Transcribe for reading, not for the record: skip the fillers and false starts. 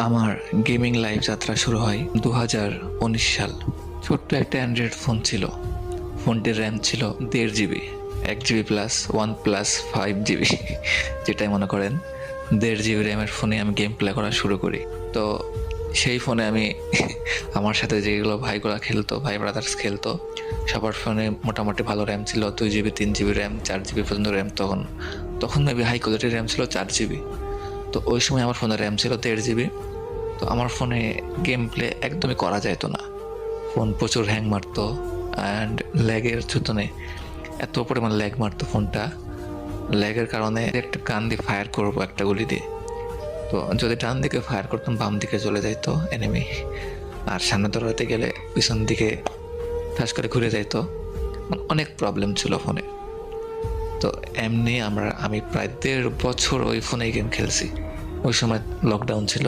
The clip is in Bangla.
আমার গেমিং লাইফ যাত্রা শুরু হয় 2019 সাল। ছোট্ট একটা অ্যান্ড্রয়েড ফোন ছিল। ফোনটির র্যাম ছিল 1.5 GB, 1 GB প্লাস 1+5 GB, যেটাই মনে করেন। 1.5 GB র্যামের ফোনে আমি গেম প্লে করা শুরু করি। তো সেই ফোনে আমি আমার সাথে যেগুলো ভাইগুলা খেলতো, ভাই ব্রাদার্স খেলতো, সবার ফোনে মোটামুটি ভালো র্যাম ছিল। 2 GB, 3 GB র্যাম, 4 GB পর্যন্ত র্যাম। তখন মেবি হাই কোয়ালিটির র্যাম ছিল 4 GB। তো ওই সময় আমার ফোনের র্যাম ছিল 1.5 GB। তো আমার ফোনে গেম প্লে একদমই করা যেত না। ফোন প্রচুর হ্যাং মারতো অ্যান্ড ল্যাগের ছুতনে এত পরিমাণ ল্যাগ মারতো ফোনটা। ল্যাগের কারণে একটা কান দিয়ে ফায়ার করবো একটা গুলি দিয়ে, তো যদি ডান দিকে ফায়ার করতাম বাম দিকে চলে যাইতো এনিমি, আর সামনে দৌড়াতে গেলে পিছন দিকে ঠাস করে ঘুরে যাইতো। অনেক প্রবলেম ছিল ফোনে। তো এমনি আমি প্রায় 1.5 বছর ওই ফোনে গেম খেলছি। ওই সময় লকডাউন ছিল।